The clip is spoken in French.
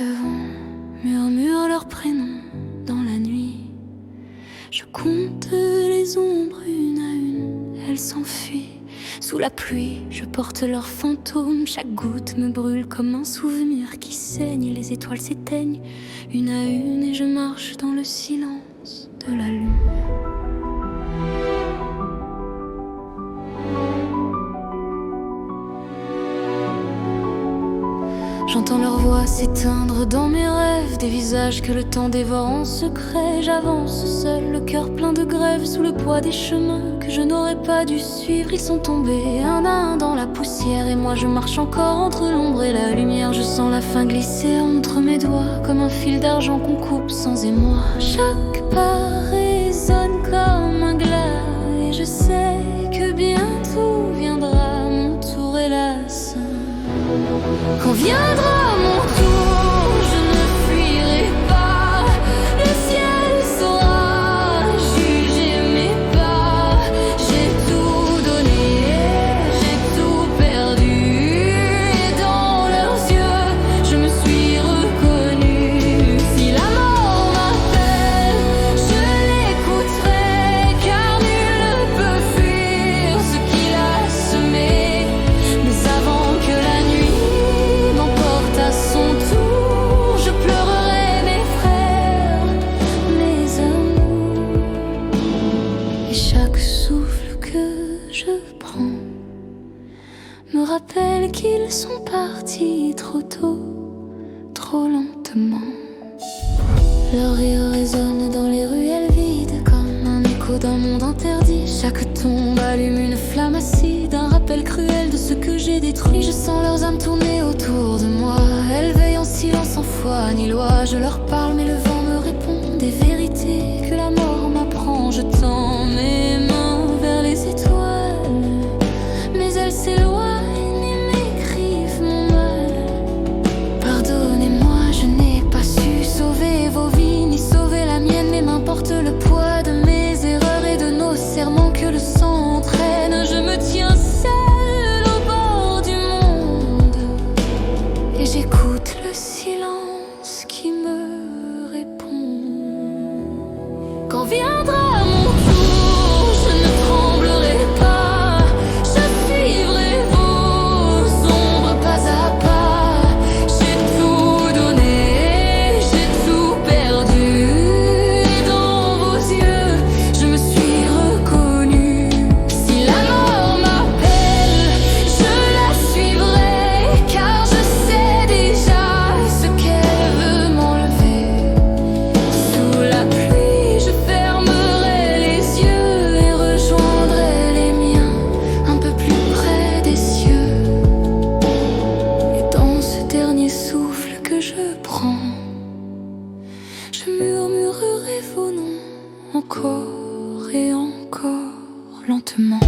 Le vent murmure leurs prénoms dans la nuit. Je compte les ombres une à une, elles s'enfuient. Sous la pluie, je porte leurs fantômes. Chaque goutte me brûle comme un souvenir qui saigne. Les étoiles s'éteignent une à une et je marche dans le silence de la lune. J'entends leur voix s'éteindre dans mes rêves, des visages que le temps dévore en secret. J'avance seul, le cœur plein de grève, sous le poids des chemins que je n'aurais pas dû suivre. Ils sont tombés un à un dans la poussière et moi je marche encore entre l'ombre et la lumière. Je sens la fin glisser entre mes doigts comme un fil d'argent qu'on coupe sans émoi. Chaque pas résonne comme un glas et je sais que bientôt viendra mon tour, hélas. Quand viendra mon tour, je ne fuirai pas. Le ciel saura juger mes pas. J'ai tout donné, j'ai tout perdu. Et dans leurs yeux, je me suis reconnue. Si la mort m'appelle, je l'écouterai, car nul ne peut fuir ce qu'il a semé. Mais avant que la nuit à son tour, je pleurerai mes frères, mes amours. Et chaque souffle que je prends me rappelle qu'ils sont partis trop tôt, trop lentement. Leur rire résonne dans les ruelles vides comme un écho d'un monde interdit. Chaque tombe allume une flamme acide, un rappel cruel de ce que j'ai détruit. Je sens leurs âmes tourner autour de moi. Elles veillent en silence, sans foi ni loi. Je leur parle mais le vent me répond des vérités que la mort m'apprend. Je tends mes mains vers les étoiles, mais elles s'éloignent et m'écrivent mon mal. Pardonnez-moi, je n'ai pas su sauver vos vies ni sauver la mienne, mais m'importe le poids de mes erreurs et de nos serments que le sang entraîne. Je me tiens seule au bord du monde et j'écoute le silence qui me répond. Quand viendra mon tour, je ne tremblerai pas. Je suivrai vos ombres pas à pas. J'ai tout donné, j'ai tout perdu. Et dans vos yeux, je me suis reconnue. Si la mort m'appelle, je la suivrai, car je sais déjà ce qu'elle veut m'enlever. Sous la pluie, je fermerai les yeux et rejoindrai les miens un peu plus près des cieux. Et dans ce dernier souffle que je prends, je murmurerai vos noms encore et encore lentement.